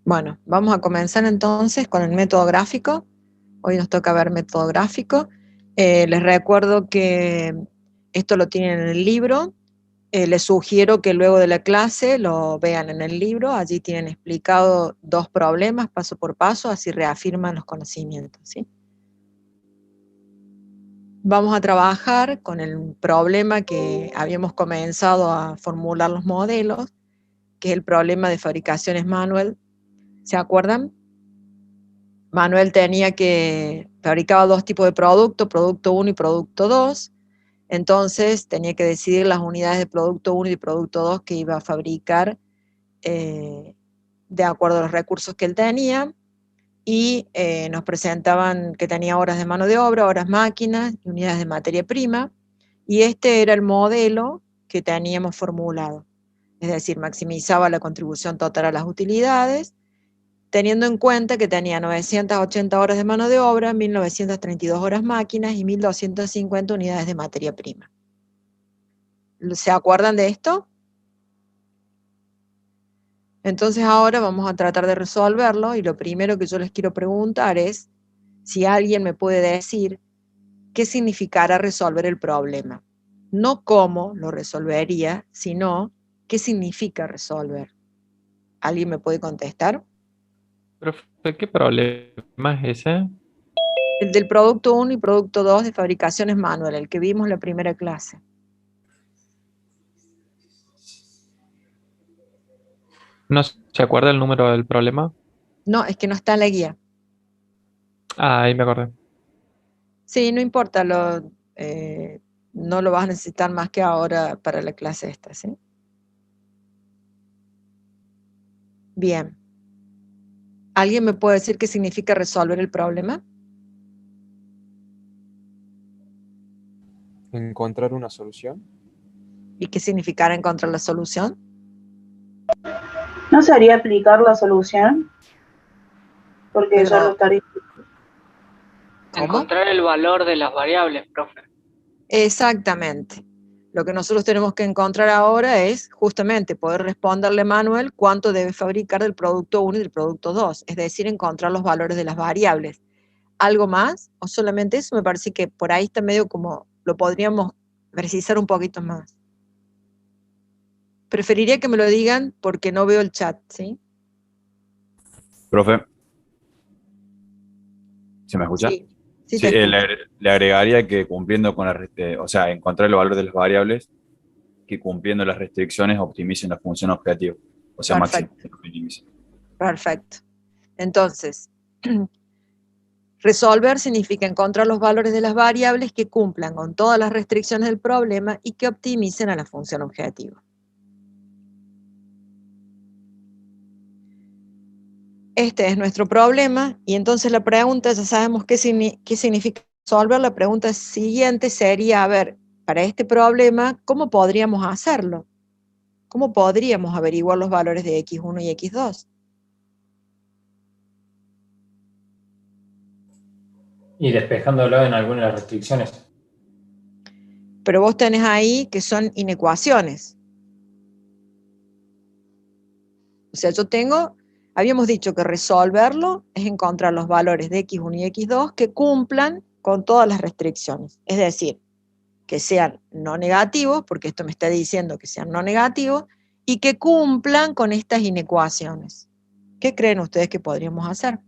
Bueno, vamos a comenzar entonces con el método gráfico. Hoy nos toca ver método gráfico. Les recuerdo que esto lo tienen en el libro. Les sugiero que luego de la clase lo vean en el libro. Allí tienen explicado 2 problemas paso por paso, así reafirman los conocimientos, ¿sí? Vamos a trabajar con el problema que habíamos comenzado a formular los modelos, que es el problema de fabricaciones manual. ¿Se acuerdan? Manuel fabricaba 2 tipos de producto, producto 1 y producto 2. Entonces tenía que decidir las unidades de producto 1 y producto 2 que iba a fabricar de acuerdo a los recursos que él tenía, y nos presentaban que tenía horas de mano de obra, horas máquinas y unidades de materia prima, y este era el modelo que teníamos formulado. Es decir, maximizaba la contribución total a las utilidades, teniendo en cuenta que tenía 980 horas de mano de obra, 1932 horas máquinas y 1250 unidades de materia prima. ¿Se acuerdan de esto? Entonces ahora vamos a tratar de resolverlo, y lo primero que yo les quiero preguntar es si alguien me puede decir qué significará resolver el problema. No cómo lo resolvería, sino qué significa resolver. ¿Alguien me puede contestar? Profe, ¿qué problema es ese? El del producto 1 y producto 2 de fabricaciones manual, el que vimos en la primera clase. ¿No se acuerda el número del problema? No, es que no está en la guía. Ah, ahí me acordé. Sí, no importa, no lo vas a necesitar más que ahora para la clase esta, ¿sí? Bien. ¿Alguien me puede decir qué significa resolver el problema? Encontrar una solución. ¿Y qué significará encontrar la solución? ¿No sería aplicar la solución? Porque ya lo Pero, estaría. ¿cómo? Encontrar el valor de las variables, profe. Exactamente. Lo que nosotros tenemos que encontrar ahora es justamente poder responderle a Manuel cuánto debe fabricar del producto 1 y del producto 2, es decir, encontrar los valores de las variables. ¿Algo más? ¿O solamente eso? Me parece que por ahí está medio como, lo podríamos precisar un poquito más. Preferiría que me lo digan porque no veo el chat, ¿sí? Profe, ¿se me escucha? Sí, sí te Sí, escucho. le agregaría que cumpliendo con o sea, encontrar el valor de las variables, que cumpliendo las restricciones optimicen la función objetivo, o sea, Perfecto, maximicen o minimicen. perfecto. Entonces, resolver significa encontrar los valores de las variables que cumplan con todas las restricciones del problema y que optimicen a la función objetivo. Este es nuestro problema, y entonces la pregunta, ya sabemos qué significa resolver. La pregunta siguiente sería, a ver, para este problema, ¿cómo podríamos hacerlo? ¿Cómo podríamos averiguar los valores de x1 y x2? Y despejándolo en alguna de las restricciones. Pero vos tenés ahí que son inecuaciones. O sea, habíamos dicho que resolverlo es encontrar los valores de x1 y x2 que cumplan con todas las restricciones. Es decir, que sean no negativos, porque esto me está diciendo que sean no negativos, y que cumplan con estas inecuaciones. ¿Qué creen ustedes que podríamos hacer?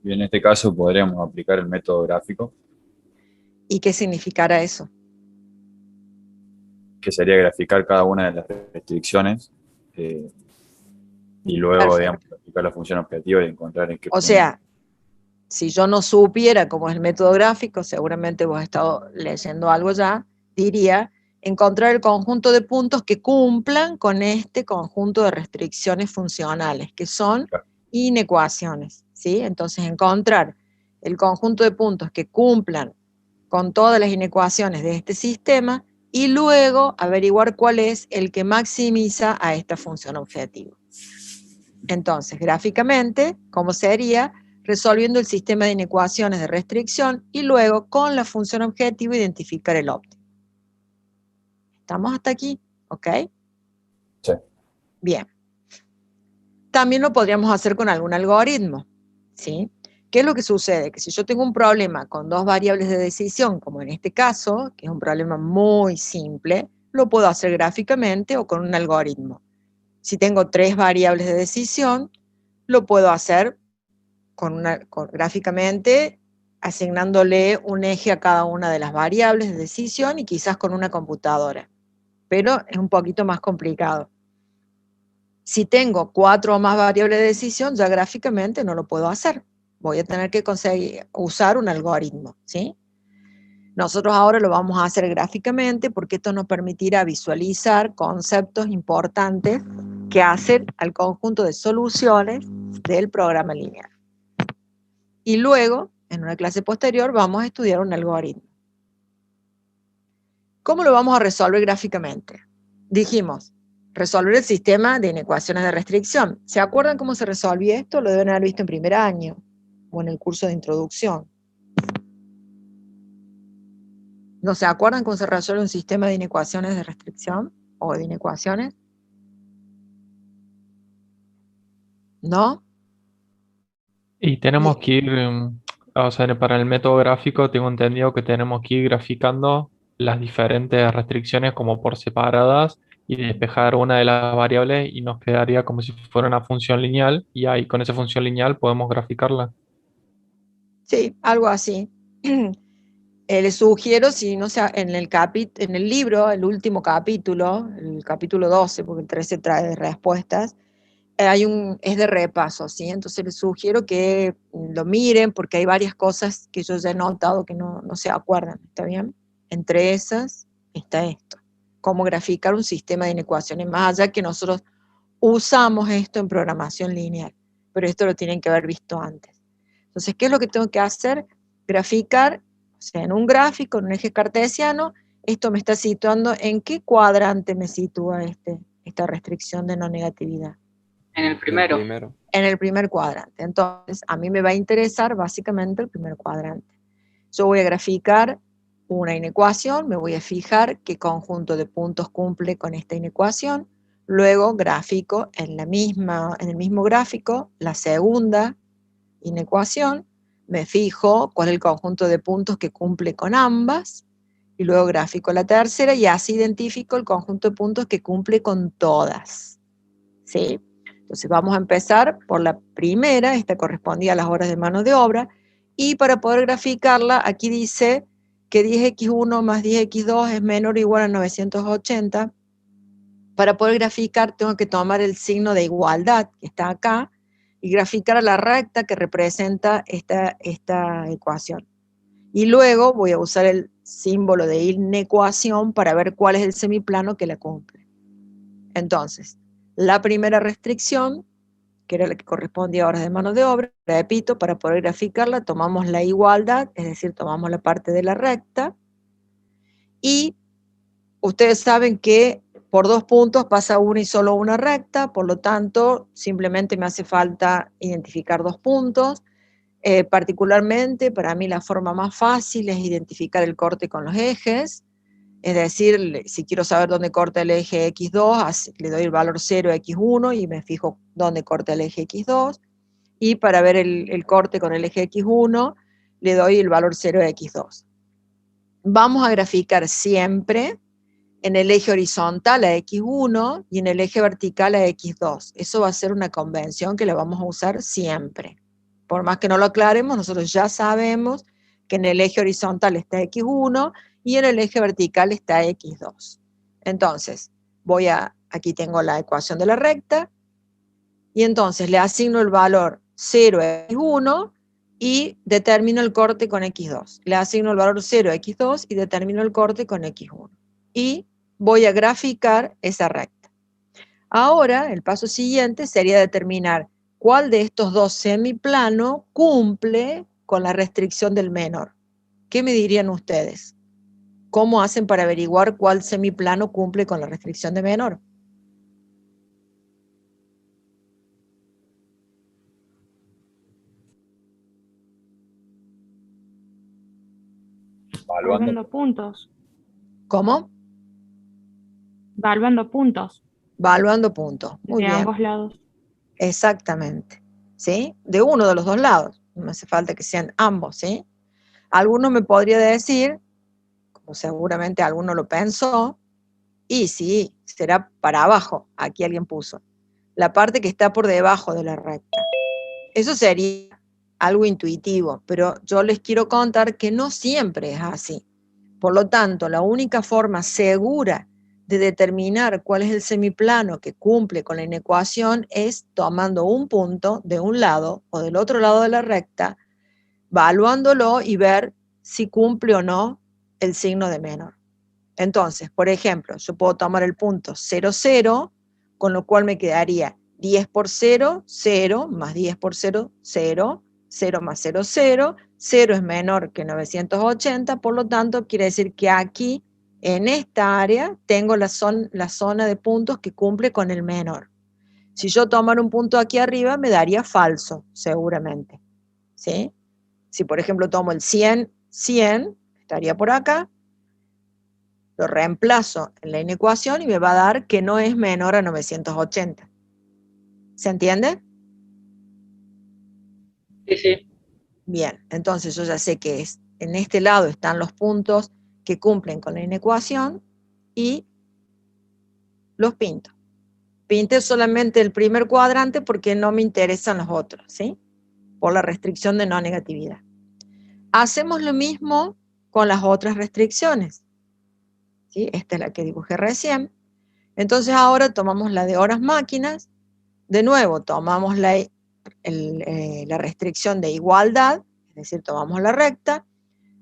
Y en este caso podríamos aplicar el método gráfico, ¿Y qué significará eso? que sería graficar cada una de las restricciones y luego, digamos, Perfecto. aplicar la función objetiva y encontrar en qué O punto. sea, si yo no supiera cómo es el método gráfico, seguramente vos has estado leyendo algo ya, diría encontrar el conjunto de puntos que cumplan con este conjunto de restricciones funcionales, que son inecuaciones, ¿sí? Entonces, encontrar el conjunto de puntos que cumplan con todas las inecuaciones de este sistema y luego averiguar cuál es el que maximiza a esta función objetivo. Entonces, gráficamente, ¿cómo sería? Resolviendo el sistema de inecuaciones de restricción y luego con la función objetivo identificar el óptimo. ¿Estamos hasta aquí? ¿Ok? Sí. Bien. También lo podríamos hacer con algún algoritmo, ¿sí? ¿Qué es lo que sucede? Que si yo tengo un problema con dos variables de decisión, como en este caso, que es un problema muy simple, lo puedo hacer gráficamente o con un algoritmo. Si tengo tres variables de decisión, lo puedo hacer gráficamente, asignándole un eje a cada una de las variables de decisión y quizás con una computadora. Pero es un poquito más complicado. Si tengo 4 o más variables de decisión, ya gráficamente no lo puedo hacer. Voy a tener que usar un algoritmo, ¿sí? Nosotros ahora lo vamos a hacer gráficamente porque esto nos permitirá visualizar conceptos importantes que hacen al conjunto de soluciones del programa lineal. Y luego, en una clase posterior, vamos a estudiar un algoritmo. ¿Cómo lo vamos a resolver gráficamente? Dijimos, resolver el sistema de inecuaciones de restricción. ¿Se acuerdan cómo se resolvía esto? Lo deben haber visto en primer año o en el curso de introducción. ¿No se acuerdan cómo se resuelve un sistema de inecuaciones de restricción o de inecuaciones? ¿No? Y tenemos Bien. que ir, o sea, para el método gráfico tengo entendido que tenemos que ir graficando las diferentes restricciones como por separadas y despejar una de las variables y nos quedaría como si fuera una función lineal y ahí con esa función lineal podemos graficarla. Sí, algo así. Les sugiero, si no sea en el libro, el último capítulo, el capítulo 12, porque el 13 trae respuestas, es de repaso, ¿sí? Entonces les sugiero que lo miren porque hay varias cosas que yo ya he notado que no se acuerdan, ¿está bien? Entre esas está esto, cómo graficar un sistema de inecuaciones, más allá que nosotros usamos esto en programación lineal, pero esto lo tienen que haber visto antes. Entonces, ¿qué es lo que tengo que hacer? Graficar, o sea, en un gráfico, en un eje cartesiano, esto me está situando en qué cuadrante me sitúa esta restricción de no negatividad. En el En el primero. primero. En el primer cuadrante. Entonces, a mí me va a interesar básicamente el primer cuadrante. Yo voy a graficar una inecuación, me voy a fijar qué conjunto de puntos cumple con esta inecuación, luego grafico en el mismo gráfico la segunda inecuación, me fijo cuál es el conjunto de puntos que cumple con ambas, y luego gráfico la tercera y así identifico el conjunto de puntos que cumple con todas. ¿Sí? Entonces vamos a empezar por la primera, esta correspondía a las horas de mano de obra, y para poder graficarla, aquí dice que 10x1 más 10x2 es menor o igual a 980. Para poder graficar tengo que tomar el signo de igualdad, que está acá, y graficar a la recta que representa esta ecuación. Y luego voy a usar el símbolo de inecuación para ver cuál es el semiplano que la cumple. Entonces, la primera restricción, que era la que correspondía a horas de mano de obra, repito, para poder graficarla tomamos la igualdad, es decir, tomamos la parte de la recta, y ustedes saben que por 2 puntos pasa una y solo una recta, por lo tanto, simplemente me hace falta identificar 2 puntos. Particularmente, para mí la forma más fácil es identificar el corte con los ejes, es decir, si quiero saber dónde corta el eje X2, le doy el valor 0 a X1 y me fijo dónde corta el eje X2, y para ver el corte con el eje X1, le doy el valor 0 a X2. Vamos a graficar siempre en el eje horizontal a X1 y en el eje vertical a X2. Eso va a ser una convención que la vamos a usar siempre. Por más que no lo aclaremos, nosotros ya sabemos que en el eje horizontal está X1 y en el eje vertical está X2. Entonces, aquí tengo la ecuación de la recta, y entonces le asigno el valor 0 a X1 y determino el corte con X2. Le asigno el valor 0 a X2 y determino el corte con X1. Y voy a graficar esa recta. Ahora, el paso siguiente sería determinar cuál de estos dos semiplanos cumple con la restricción del menor. ¿Qué me dirían ustedes? ¿Cómo hacen para averiguar cuál semiplano cumple con la restricción de menor? Evaluando. Valuando puntos. ¿Cómo? Valuando puntos. Valuando puntos. Muy De bien. ambos lados. Exactamente. ¿Sí? De uno de los dos lados. No hace falta que sean ambos, ¿sí? Alguno me podría decir, como seguramente alguno lo pensó, y sí, será para abajo. Aquí alguien puso. La parte que está por debajo de la recta. Eso sería algo intuitivo, pero yo les quiero contar que no siempre es así. Por lo tanto, la única forma segura de determinar cuál es el semiplano que cumple con la inecuación es tomando un punto de un lado o del otro lado de la recta, evaluándolo y ver si cumple o no el signo de menor. Entonces, por ejemplo, yo puedo tomar el punto 0, 0, con lo cual me quedaría 10 por 0, 0, más 10 por 0, 0, 0 más 0, 0, 0 es menor que 980, por lo tanto, quiere decir que aquí, en esta área, tengo la zona de puntos que cumple con el menor. Si yo tomara un punto aquí arriba, me daría falso, seguramente. ¿Sí? Si, por ejemplo, tomo el 100, 100, estaría por acá, lo reemplazo en la inecuación y me va a dar que no es menor a 980. ¿Se entiende? Sí, sí. Bien, entonces yo ya sé que en este lado están los puntos que cumplen con la inecuación y los pinto. Pinte solamente el primer cuadrante porque no me interesan los otros, ¿sí? Por la restricción de no negatividad. Hacemos lo mismo con las otras restricciones, ¿sí? Esta es la que dibujé recién. Entonces ahora tomamos la de horas máquinas. De nuevo, tomamos la restricción de igualdad, es decir, tomamos la recta,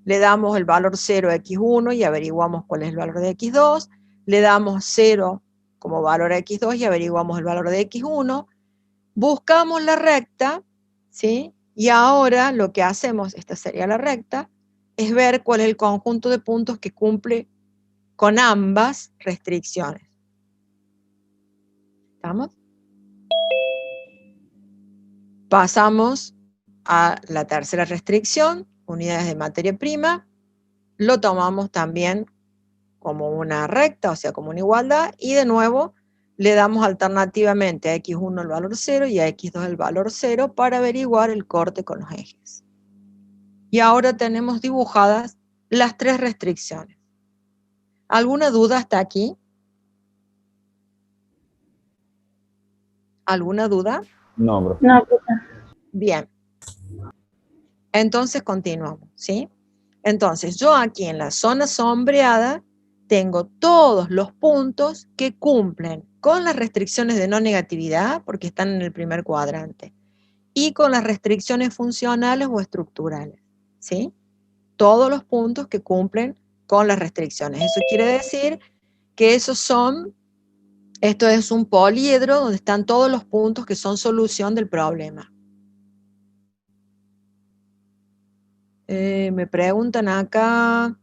le damos el valor 0 a x1 y averiguamos cuál es el valor de x2, le damos 0 como valor a x2 y averiguamos el valor de x1, buscamos la recta, ¿sí? Y ahora lo que hacemos, esta sería la recta, es ver cuál es el conjunto de puntos que cumple con ambas restricciones. ¿Estamos? Pasamos a la tercera restricción, unidades de materia prima, lo tomamos también como una recta, o sea, como una igualdad, y de nuevo le damos alternativamente a x1 el valor 0 y a x2 el valor 0 para averiguar el corte con los ejes. Y ahora tenemos dibujadas las tres restricciones. ¿Alguna duda hasta aquí? ¿Alguna duda? No, bro. No, Bien. Entonces continuamos, ¿sí? Entonces yo aquí en la zona sombreada tengo todos los puntos que cumplen con las restricciones de no negatividad, porque están en el primer cuadrante, y con las restricciones funcionales o estructurales, ¿sí? Todos los puntos que cumplen con las restricciones. Eso quiere decir que esto es un poliedro donde están todos los puntos que son solución del problema. Me preguntan acá,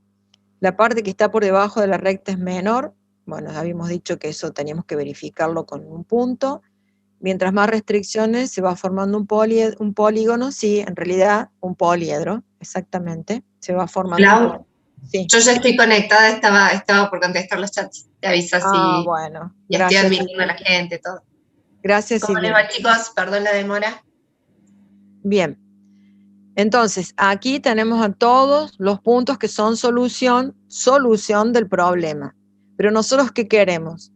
la parte que está por debajo de la recta es menor. Bueno, habíamos dicho que eso teníamos que verificarlo con un punto. Mientras más restricciones se va formando un polígono, sí, en realidad un poliedro, exactamente. Se va formando un Clau, sí. yo ya estoy conectada, estaba por contestar los chats. Te aviso si Bueno, ya estoy gracias. admitiendo a la gente, todo. Gracias, ¿Cómo les Silvia. va, chicos? Perdón la demora. Bien. Entonces, aquí tenemos a todos los puntos que son solución del problema. Pero nosotros, ¿qué queremos?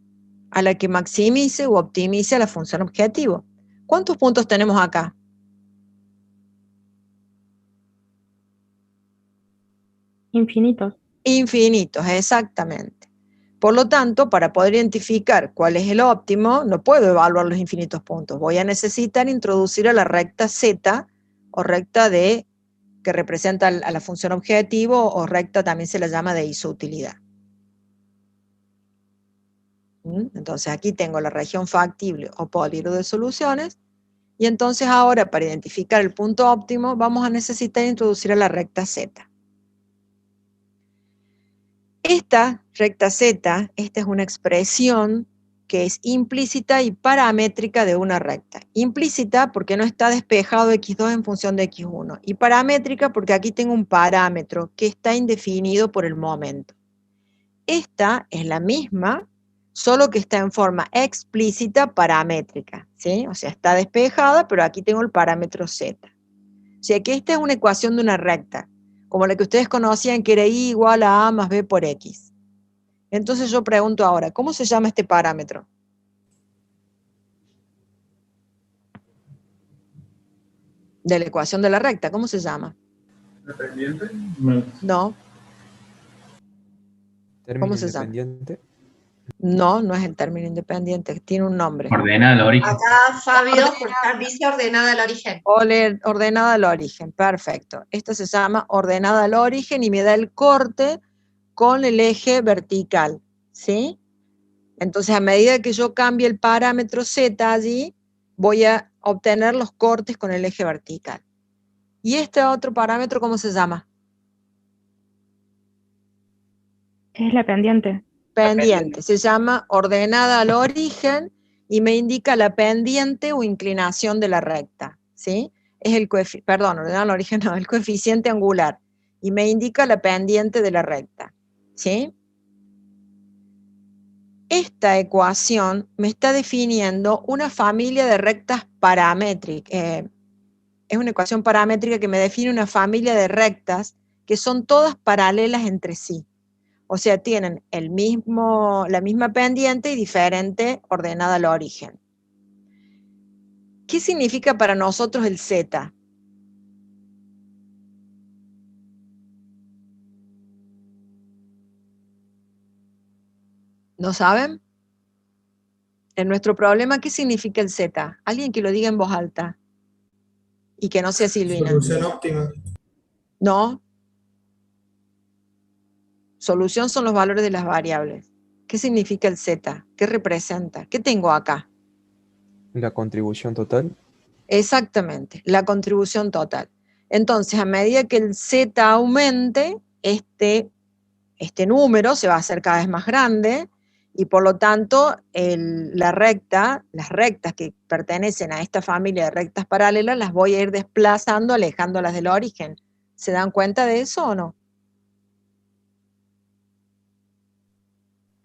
A la que maximice o optimice la función objetivo. ¿Cuántos puntos tenemos acá? Infinitos. Infinitos, exactamente. Por lo tanto, para poder identificar cuál es el óptimo, no puedo evaluar los infinitos puntos. Voy a necesitar introducir a la recta z o recta de que representa a la función objetivo, o recta también se la llama de isoutilidad. Entonces aquí tengo la región factible o polígono de soluciones, y entonces ahora para identificar el punto óptimo vamos a necesitar introducir a la recta z. Esta recta z, esta es una expresión que es implícita y paramétrica de una recta. Implícita porque no está despejado x2 en función de x1. Y paramétrica porque aquí tengo un parámetro que está indefinido por el momento. Esta es la misma solo que está en forma explícita paramétrica, ¿sí? O sea, está despejada, pero aquí tengo el parámetro z. O sea, que esta es una ecuación de una recta, como la que ustedes conocían que era y igual a a más b por x. Entonces yo pregunto ahora, ¿cómo se llama este parámetro? De la ecuación de la recta, ¿cómo se llama? ¿Dependiente? No. Término ¿Cómo se llama? independiente. No, no es el término independiente, tiene un nombre. Ordenada al origen. Acá Fabio dice ordenada al origen. Ordenada al origen, perfecto. Esto se llama ordenada al origen y me da el corte con el eje vertical, ¿sí? Entonces, a medida que yo cambie el parámetro z allí, voy a obtener los cortes con el eje vertical. ¿Y este otro parámetro cómo se llama? Es la pendiente. Pendiente. Se llama ordenada al origen y me indica la pendiente o inclinación de la recta, ¿sí? Es el ordenada al origen, no, el coeficiente angular. Y me indica la pendiente de la recta, ¿sí? Esta ecuación me está definiendo una familia de rectas paramétricas. Es una ecuación paramétrica que me define una familia de rectas que son todas paralelas entre sí. O sea, tienen la misma pendiente y diferente ordenada al origen. ¿Qué significa para nosotros el z? ¿No saben? En nuestro problema, ¿qué significa el z? Alguien que lo diga en voz alta. Y que no sea Silvina. Solución óptima. No. Solución son los valores de las variables. ¿Qué significa el z? ¿Qué representa? ¿Qué tengo acá? La contribución total. Exactamente, la contribución total. Entonces, a medida que el z aumente, este número se va a hacer cada vez más grande y por lo tanto las rectas que pertenecen a esta familia de rectas paralelas las voy a ir desplazando, alejándolas del origen. ¿Se dan cuenta de eso o no?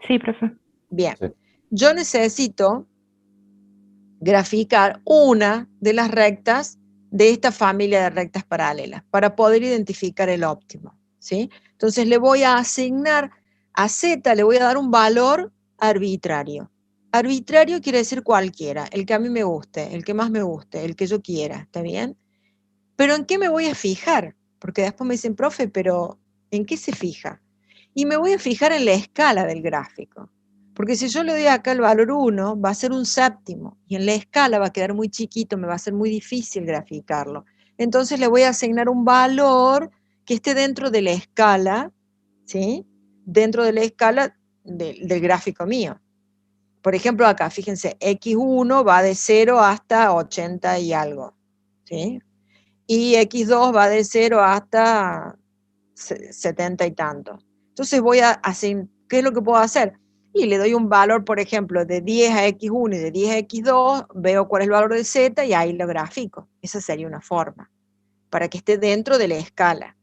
Sí, profe. Bien, Sí. yo necesito graficar una de las rectas de esta familia de rectas paralelas para poder identificar el óptimo, ¿sí? Entonces le voy a asignar a z, le voy a dar un valor arbitrario. Arbitrario quiere decir cualquiera, el que a mí me guste, el que más me guste, el que yo quiera, ¿está bien? Pero ¿en qué me voy a fijar? Porque después me dicen, profe, pero ¿en qué se fija? Y me voy a fijar en la escala del gráfico. Porque si yo le doy acá el valor 1, va a ser un séptimo, y en la escala va a quedar muy chiquito, me va a ser muy difícil graficarlo. Entonces le voy a asignar un valor que esté dentro de la escala, ¿sí? Dentro de la escala del gráfico mío. Por ejemplo, acá, fíjense, x1 va de 0 hasta 80 y algo, ¿sí? Y x2 va de 0 hasta 70 y tanto. Entonces voy a hacer, ¿qué es lo que puedo hacer? Y le doy un valor, por ejemplo, de 10 a x1 y de 10 a x2, veo cuál es el valor de z y ahí lo grafico. Esa sería una forma, para que esté dentro de la escala,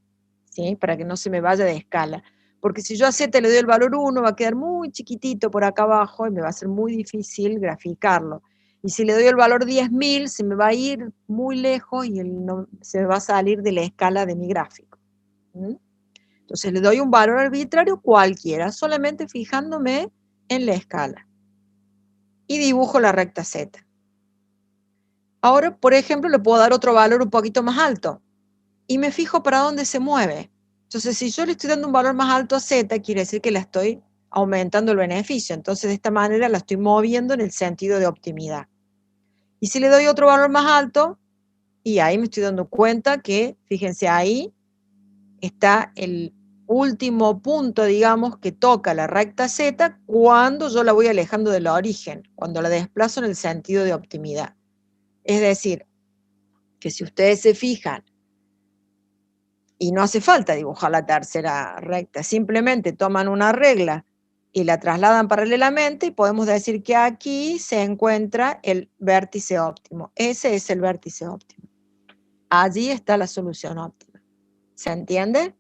¿sí? Para que no se me vaya de escala. Porque si yo a z le doy el valor 1, va a quedar muy chiquitito por acá abajo y me va a ser muy difícil graficarlo. Y si le doy el valor 10.000, se me va a ir muy lejos y se me va a salir de la escala de mi gráfico. ¿Mm? Entonces le doy un valor arbitrario cualquiera, solamente fijándome en la escala. Y dibujo la recta z. Ahora, por ejemplo, le puedo dar otro valor un poquito más alto. Y me fijo para dónde se mueve. Entonces, si yo le estoy dando un valor más alto a z, quiere decir que la estoy aumentando el beneficio. Entonces, de esta manera la estoy moviendo en el sentido de optimidad. Y si le doy otro valor más alto, y ahí me estoy dando cuenta que, fíjense, ahí está el último punto, digamos, que toca la recta z cuando yo la voy alejando del origen, cuando la desplazo en el sentido de optimidad. Es decir, que si ustedes se fijan, y no hace falta dibujar la tercera recta, simplemente toman una regla y la trasladan paralelamente y podemos decir que aquí se encuentra el vértice óptimo. Ese es el vértice óptimo. Allí está la solución óptima. ¿Se entiende?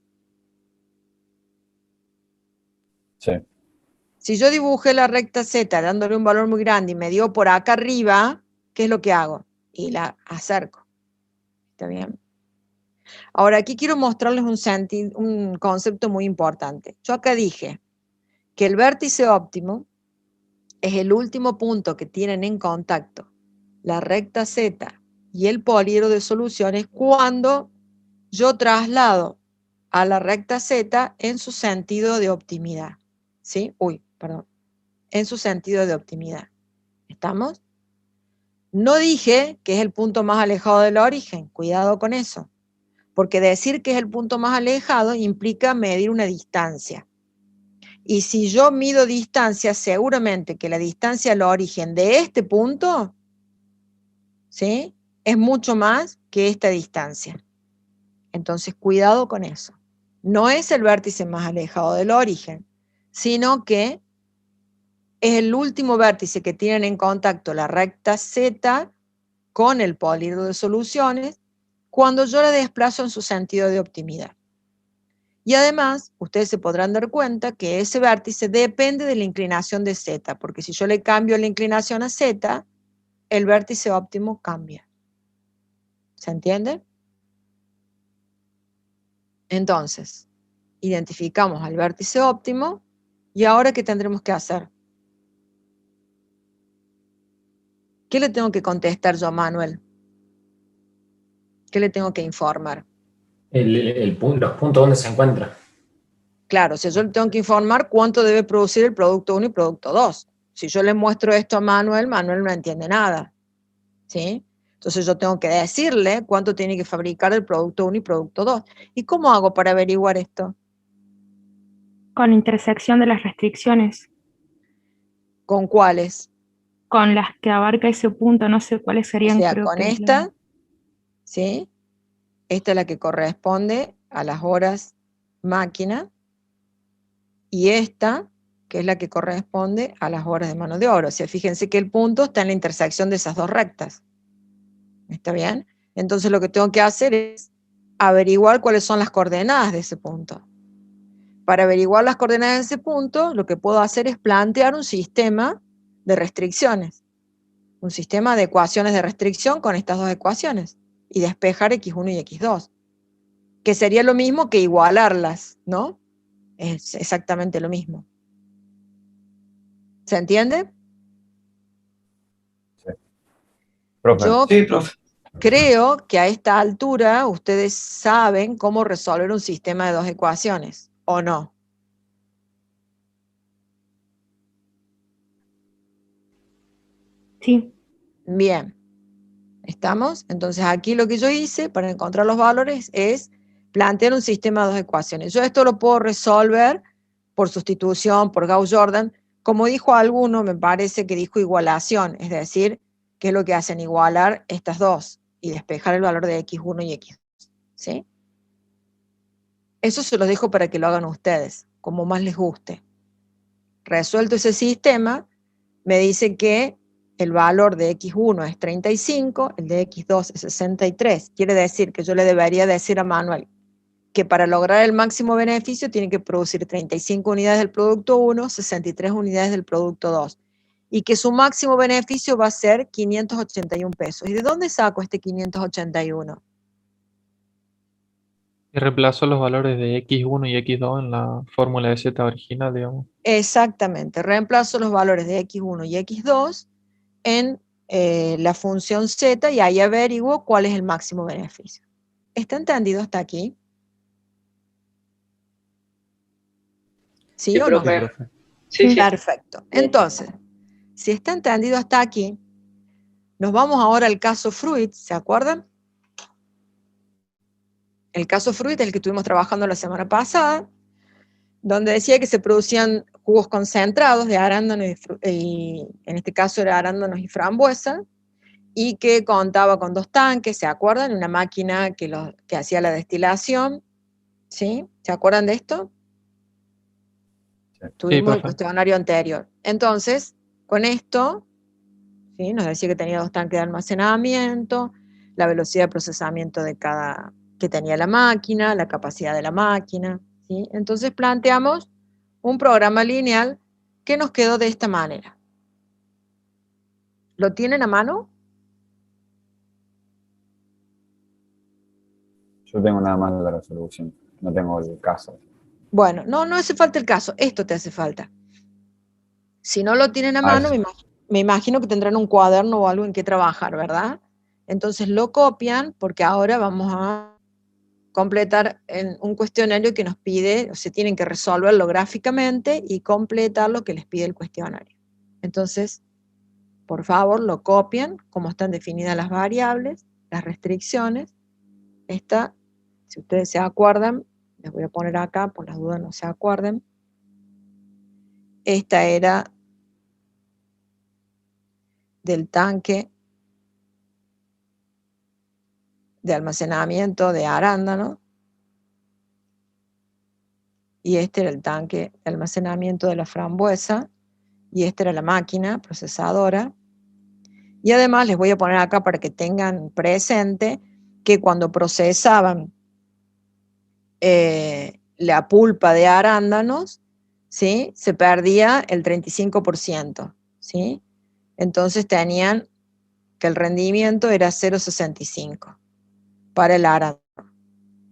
Sí. Si yo dibujé la recta Z dándole un valor muy grande y me dio por acá arriba, ¿qué es lo que hago? Y la acerco. ¿Está bien? Ahora, aquí quiero mostrarles un concepto muy importante. Yo acá dije que el vértice óptimo es el último punto que tienen en contacto la recta Z y el políedro de soluciones cuando yo traslado a la recta Z en su sentido de optimidad. ¿Sí? Perdón. En su sentido de optimidad. ¿Estamos? No dije que es el punto más alejado del origen. Cuidado con eso. Porque decir que es el punto más alejado implica medir una distancia. Y si yo mido distancia, seguramente que la distancia al origen de este punto, ¿sí?, es mucho más que esta distancia. Entonces, cuidado con eso. No es el vértice más alejado del origen, sino que es el último vértice que tienen en contacto la recta Z con el políedro de soluciones cuando yo la desplazo en su sentido de optimidad. Y además, ustedes se podrán dar cuenta que ese vértice depende de la inclinación de Z, porque si yo le cambio la inclinación a Z, el vértice óptimo cambia. ¿Se entiende? Entonces, identificamos al vértice óptimo, y ahora, ¿qué tendremos que hacer? ¿Qué le tengo que contestar yo a Manuel? ¿Qué le tengo que informar? Los puntos donde se encuentra. Claro, si yo le tengo que informar cuánto debe producir el producto 1 y producto 2. Si yo le muestro esto a Manuel, Manuel no entiende nada. ¿Sí? Entonces yo tengo que decirle cuánto tiene que fabricar el producto 1 y producto 2. ¿Y cómo hago para averiguar esto? Con la intersección de las restricciones, ¿Con cuáles? con las que abarca ese punto, no sé cuáles O serían, sea, creo con que esta, ¿sí? Esta es la que corresponde a las horas máquina, y esta, que es la que corresponde a las horas de mano de obra. O sea, fíjense que el punto está en la intersección de esas dos rectas. ¿Está bien? Entonces lo que tengo que hacer es averiguar cuáles son las coordenadas de ese punto. Para averiguar las coordenadas de ese punto, lo que puedo hacer es plantear un sistema de restricciones, un sistema de ecuaciones de restricción con estas dos ecuaciones, y despejar x1 y x2, que sería lo mismo que igualarlas, ¿no? Es exactamente lo mismo. ¿Se entiende? Sí. Profe. Yo Sí, profe. creo que a esta altura ustedes saben cómo resolver un sistema de dos ecuaciones, ¿o no? sí. Bien, ¿estamos? Entonces aquí lo que yo hice para encontrar los valores es plantear un sistema de dos ecuaciones. Yo esto lo puedo resolver por sustitución, por Gauss-Jordan. Como dijo alguno, me parece que dijo igualación, es decir, ¿qué es lo que hacen? Igualar estas dos y despejar el valor de x1 y x2, ¿sí? Eso se los dejo para que lo hagan ustedes, como más les guste. Resuelto ese sistema, me dice que el valor de x1 es 35, el de x2 es 63. Quiere decir que yo le debería decir a Manuel que para lograr el máximo beneficio tiene que producir 35 unidades del producto 1, 63 unidades del producto 2. Y que su máximo beneficio va a ser 581 pesos. ¿Y de dónde saco este 581? Y reemplazo los valores de x1 y x2 en la fórmula de z original, digamos. Exactamente, reemplazo los valores de x1 y x2 en la función z y ahí averiguo cuál es el máximo beneficio. ¿Está entendido hasta aquí? ¿Sí, Sí, o no? profe. profe. Sí, sí. Perfecto. Entonces, si está entendido hasta aquí, nos vamos ahora al caso Fruit, ¿se acuerdan? El caso Fruit es el que estuvimos trabajando la semana pasada, donde decía que se producían jugos concentrados de arándanos y en este caso era arándanos y frambuesa, y que contaba con dos tanques, ¿se acuerdan? Una máquina que hacía la destilación, ¿sí? ¿Se acuerdan de esto? Sí, Tuvimos el profe. cuestionario anterior. Entonces, con esto, ¿sí?, nos decía que tenía dos tanques de almacenamiento, la velocidad de procesamiento que tenía la máquina, la capacidad de la máquina, ¿sí? Entonces planteamos un programa lineal ¿qué nos quedó de esta manera? ¿Lo tienen a mano? Yo tengo nada más de la resolución, no tengo el caso. Bueno, no hace falta el caso, esto te hace falta. Si no lo tienen a mano, me imagino que tendrán un cuaderno o algo en que trabajar, ¿verdad? Entonces lo copian porque ahora vamos a completar un cuestionario que nos pide, o sea, tienen que resolverlo gráficamente y completar lo que les pide el cuestionario. Entonces, por favor, lo copian, como están definidas las variables, las restricciones. Esta, si ustedes se acuerdan, les voy a poner acá, por las dudas no se acuerden. Esta era del tanque de almacenamiento de arándano, y este era el tanque de almacenamiento de la frambuesa, y esta era la máquina procesadora. Y además les voy a poner acá para que tengan presente que cuando procesaban la pulpa de arándanos, ¿sí?, se perdía el 35%, ¿sí? Entonces tenían que el rendimiento era 0,65 para el arándano.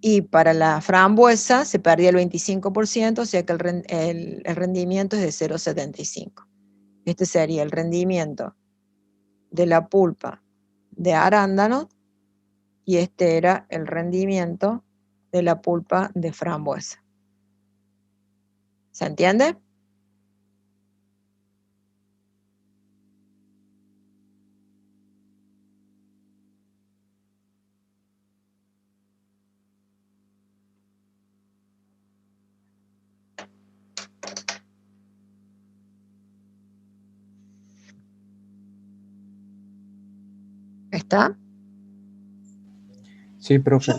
Y para la frambuesa se perdía el 25%, o sea que el rendimiento es de 0,75. Este sería el rendimiento de la pulpa de arándano y este era el rendimiento de la pulpa de frambuesa. ¿Se entiende? ¿Está? Sí, profe.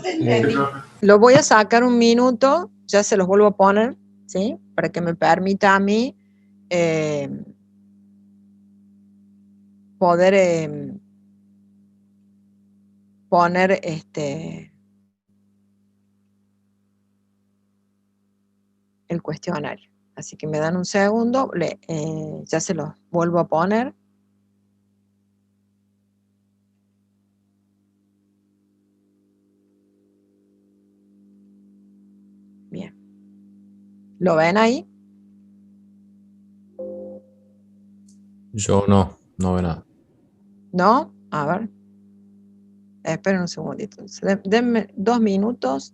Lo voy a sacar un minuto, ya se los vuelvo a poner, ¿sí? Para que me permita a mí poder poner el cuestionario. Así que me dan un segundo, ya se los vuelvo a poner. Bien. ¿Lo ven ahí? Yo no veo nada. ¿No? A ver. Esperen un segundito. Denme 2 minutos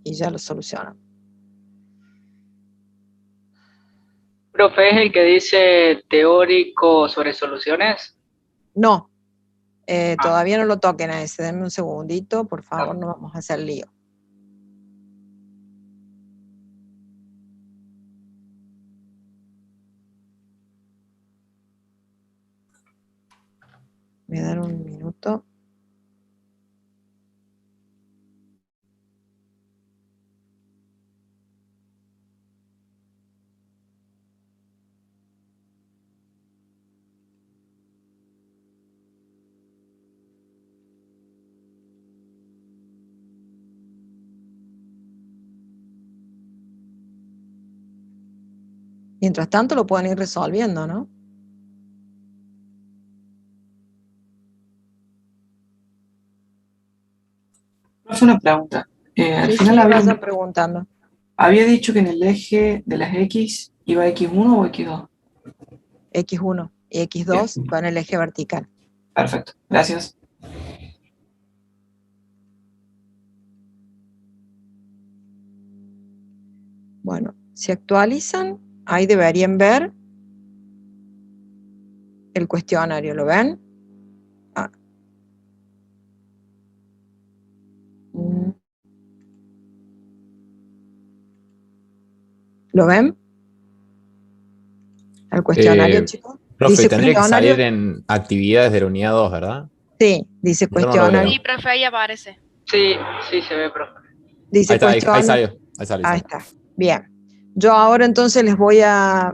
y ya lo solucionan. Profe, ¿es el que dice teórico sobre soluciones? No, todavía no lo toquen a ese. Denme un segundito, por favor, no vamos a hacer lío. Me dan un minuto. Mientras tanto lo pueden ir resolviendo, ¿no? Es una pregunta. Al Sí, final vayan preguntando. había dicho que en el eje de las X iba X1 o X2. X1 y X2 van en el eje vertical. Perfecto, gracias. Bueno, si actualizan, ahí deberían ver el cuestionario, ¿lo ven? Ah. ¿Lo ven? El cuestionario, chicos. Profe, Dice tendría que cuestionario. salir en actividades de la unidad 2, ¿verdad? Sí, dice Yo no lo cuestionario. veo. Sí, profe, ahí aparece. Sí, sí se ve, profe. Dice Ahí está, ahí cuestionario. salió. Ahí salió. Ahí está. Bien. Yo ahora entonces les voy a